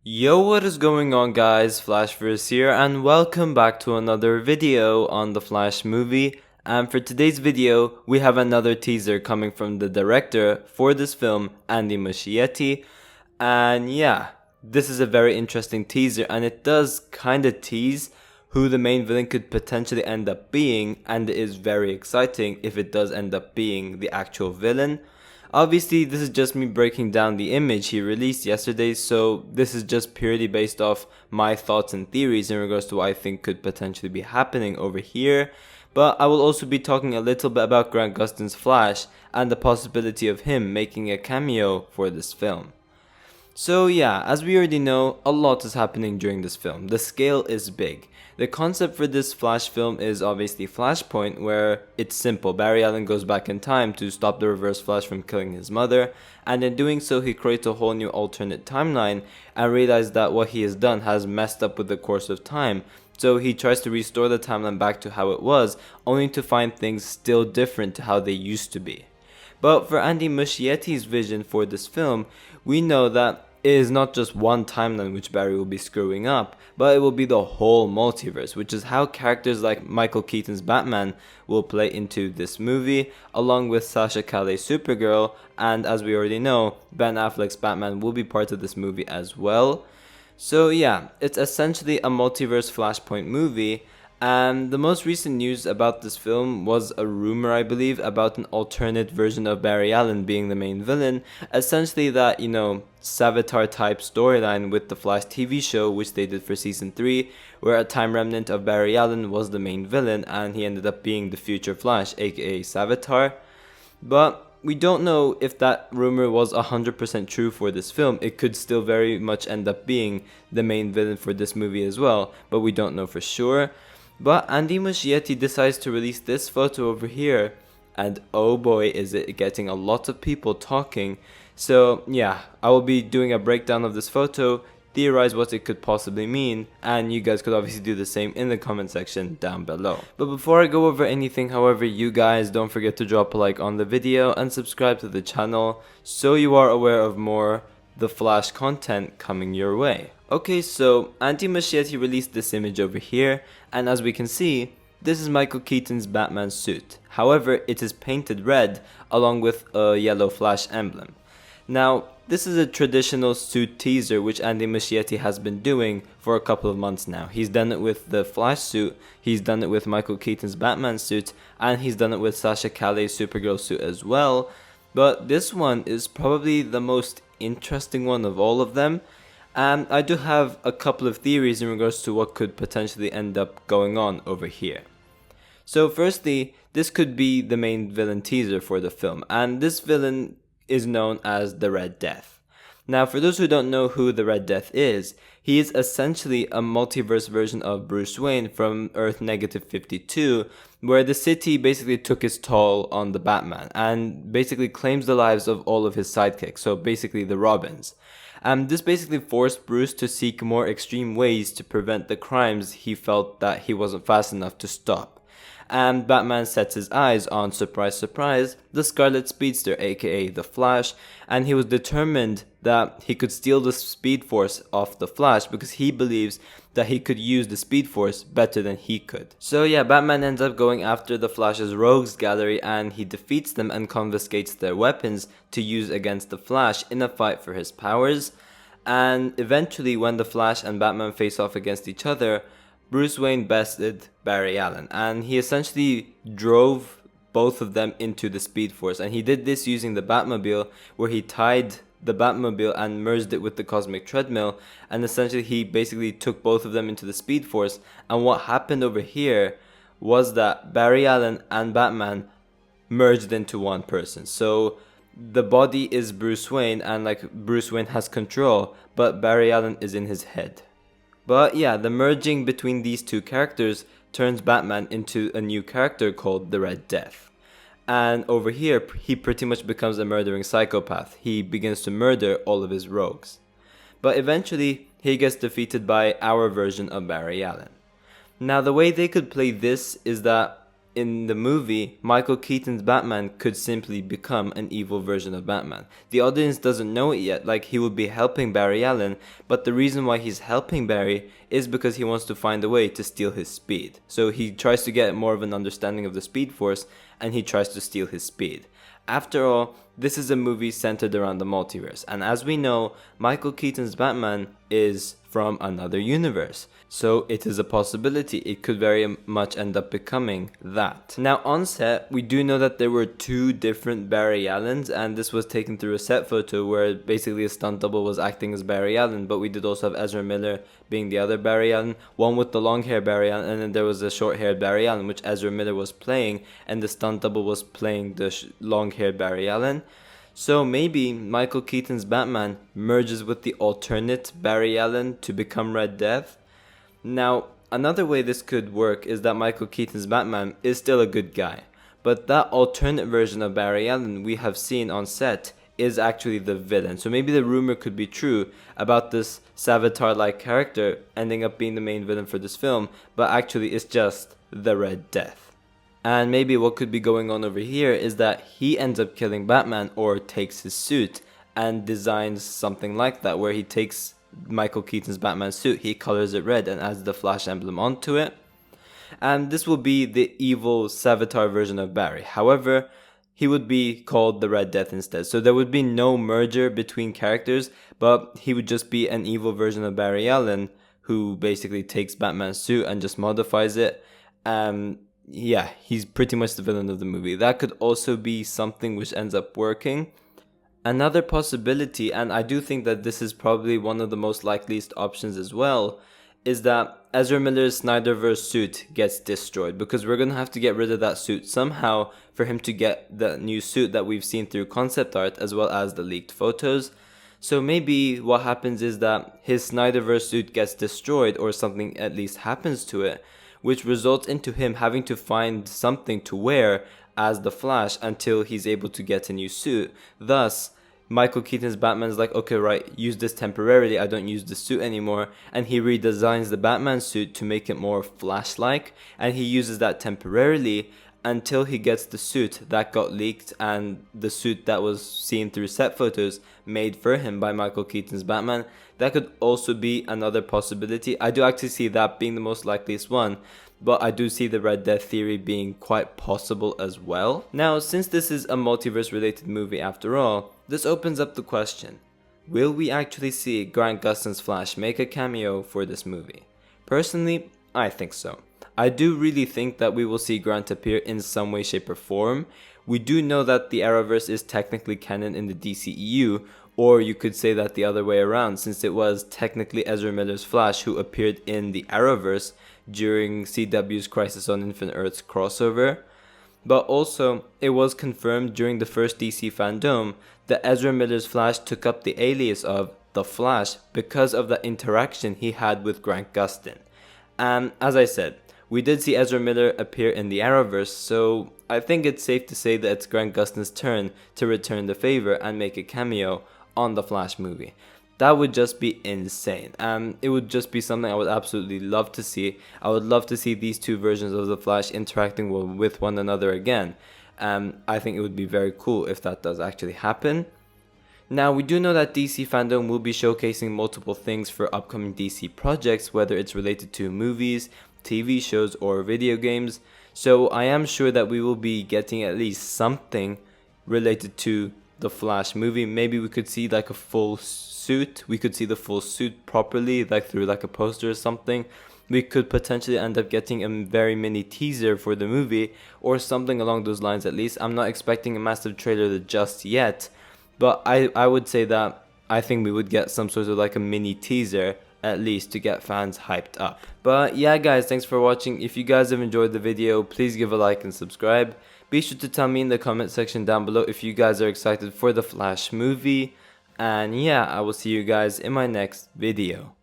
Yo, what is going on guys, Flashverse here and welcome back to another video on the Flash movie. And for today's video, we have another teaser coming from the director for this film, Andy Muschietti. And yeah, this is a very interesting teaser and it does kinda tease who the main villain could potentially end up being, and it is very exciting if it does end up being the actual villain. Obviously, this is just me breaking down the image he released yesterday, so this is just purely based off my thoughts and theories in regards to what I think could potentially be happening over here. But I will also be talking a little bit about Grant Gustin's Flash and the possibility of him making a cameo for this film. So yeah, as we already know, a lot is happening during this film. The scale is big. The concept for this Flash film is obviously Flashpoint, where it's simple. Barry Allen goes back in time to stop the Reverse Flash from killing his mother, and in doing so he creates a whole new alternate timeline and realizes that what he has done has messed up with the course of time. So he tries to restore the timeline back to how it was, only to find things still different to how they used to be. But for Andy Muschietti's vision for this film, we know that it is not just one timeline which Barry will be screwing up, but it will be the whole multiverse, which is how characters like Michael Keaton's Batman will play into this movie, along with Sasha Calle's Supergirl, and as we already know, Ben Affleck's Batman will be part of this movie as well. So yeah, it's essentially a multiverse Flashpoint movie. And the most recent news about this film was a rumor, I believe, about an alternate version of Barry Allen being the main villain. Essentially that, Savitar type storyline with the Flash TV show, which they did for season 3, where a time remnant of Barry Allen was the main villain and he ended up being the future Flash, aka Savitar. But we don't know if that rumor was 100% true for this film. It could still very much end up being the main villain for this movie as well, but we don't know for sure. But Andy Muschietti decides to release this photo over here, and oh boy is it getting a lot of people talking. So yeah, I will be doing a breakdown of this photo, theorize what it could possibly mean, and you guys could obviously do the same in the comment section down below. But before I go over anything, however, you guys don't forget to drop a like on the video and subscribe to the channel so you are aware of more The Flash content coming your way. Okay, so Andy Muschietti released this image over here, and as we can see, this is Michael Keaton's Batman suit. However, it is painted red along with a yellow Flash emblem. Now, this is a traditional suit teaser which Andy Muschietti has been doing for a couple of months now. He's done it with the Flash suit, he's done it with Michael Keaton's Batman suit, and he's done it with Sasha Calle's Supergirl suit as well. But this one is probably the most interesting one of all of them. And I do have a couple of theories in regards to what could potentially end up going on over here. So firstly, this could be the main villain teaser for the film, and this villain is known as the Red Death. Now, for those who don't know who the Red Death is, he is essentially a multiverse version of Bruce Wayne from Earth -52, where the city basically took its toll on the Batman and basically claims the lives of all of his sidekicks, so basically the Robins. This basically forced Bruce to seek more extreme ways to prevent the crimes he felt that he wasn't fast enough to stop. And Batman sets his eyes on, surprise surprise, the Scarlet Speedster, aka the Flash, and he was determined that he could steal the Speed Force off the Flash because he believes that he could use the Speed Force better than he could. So yeah, Batman ends up going after the Flash's rogues gallery and he defeats them and confiscates their weapons to use against the Flash in a fight for his powers. And eventually, when the Flash and Batman face off against each other, Bruce Wayne bested Barry Allen and he essentially drove both of them into the Speed Force, and he did this using the Batmobile, where he tied the Batmobile and merged it with the Cosmic Treadmill, and essentially he basically took both of them into the Speed Force. And what happened over here was that Barry Allen and Batman merged into one person. So the body is Bruce Wayne and Bruce Wayne has control, but Barry Allen is in his head. But yeah, the merging between these two characters turns Batman into a new character called the Red Death. And over here, he pretty much becomes a murdering psychopath. He begins to murder all of his rogues. But eventually, he gets defeated by our version of Barry Allen. Now, the way they could play this is that in the movie, Michael Keaton's Batman could simply become an evil version of Batman. The audience doesn't know it yet, like he would be helping Barry Allen, but the reason why he's helping Barry is because he wants to find a way to steal his speed. So he tries to get more of an understanding of the Speed Force, and he tries to steal his speed. After all, this is a movie centered around the multiverse, and as we know, Michael Keaton's Batman is from another universe. So it is a possibility it could very much end up becoming that. Now on set, we do know that there were 2 different Barry Allens, and this was taken through a set photo where basically a stunt double was acting as Barry Allen, but we did also have Ezra Miller being the other Barry Allen, one with the long hair Barry Allen, and then there was a short haired Barry Allen which Ezra Miller was playing, and the stunt double was playing the long haired Barry Allen. So maybe Michael Keaton's Batman merges with the alternate Barry Allen to become Red Death. Now, another way this could work is that Michael Keaton's Batman is still a good guy, but that alternate version of Barry Allen we have seen on set is actually the villain. So maybe the rumor could be true about this Savitar-like character ending up being the main villain for this film, but actually it's just the Red Death. And maybe what could be going on over here is that he ends up killing Batman or takes his suit and designs something like that, where he takes Michael Keaton's Batman suit, he colors it red and adds the Flash emblem onto it. And this will be the evil Savitar version of Barry. However, he would be called the Red Death instead. So there would be no merger between characters, but he would just be an evil version of Barry Allen who basically takes Batman's suit and just modifies it. Yeah, he's pretty much the villain of the movie. That could also be something which ends up working. Another possibility, and I do think that this is probably one of the most likeliest options as well, is that Ezra Miller's Snyderverse suit gets destroyed, because we're going to have to get rid of that suit somehow for him to get the new suit that we've seen through concept art as well as the leaked photos. So maybe what happens is that his Snyderverse suit gets destroyed, or something at least happens to it, which results into him having to find something to wear as the Flash until he's able to get a new suit. Thus, Michael Keaton's Batman is like, okay, right, use this temporarily, I don't use the suit anymore, and he redesigns the Batman suit to make it more Flash-like, and he uses that temporarily until he gets the suit that got leaked and the suit that was seen through set photos made for him by Michael Keaton's Batman. That could also be another possibility. I do actually see that being the most likeliest one, but I do see the Red Death theory being quite possible as well. Now, since this is a multiverse related movie after all, this opens up the question, will we actually see Grant Gustin's Flash make a cameo for this movie? Personally, I think so. I do really think that we will see Grant appear in some way, shape or form. We do know that the Arrowverse is technically canon in the DCEU, or you could say that the other way around, since it was technically Ezra Miller's Flash who appeared in the Arrowverse during CW's Crisis on Infinite Earths crossover. But also, it was confirmed during the first DC fandom that Ezra Miller's Flash took up the alias of The Flash because of the interaction he had with Grant Gustin. And as I said, we did see Ezra Miller appear in the Arrowverse, so I think it's safe to say that it's Grant Gustin's turn to return the favor and make a cameo on the Flash movie. That would just be insane. It would just be something I would absolutely love to see. I would love to see these two versions of the Flash interacting with one another again. I think it would be very cool if that does actually happen. Now, we do know that DC fandom will be showcasing multiple things for upcoming DC projects, whether it's related to movies, TV shows, or video games. So I am sure that we will be getting at least something related to the Flash movie. Maybe we could see like a full suit. We could see the full suit properly, like through like a poster or something. We could potentially end up getting a very mini teaser for the movie or something along those lines at least. I'm not expecting a massive trailer just yet, but I would say that I think we would get some sort of like a mini teaser at least to get fans hyped up. But yeah guys, thanks for watching. If you guys have enjoyed the video, please give a like and subscribe. Be sure to tell me in the comment section down below if you guys are excited for the Flash movie. And yeah, I will see you guys in my next video.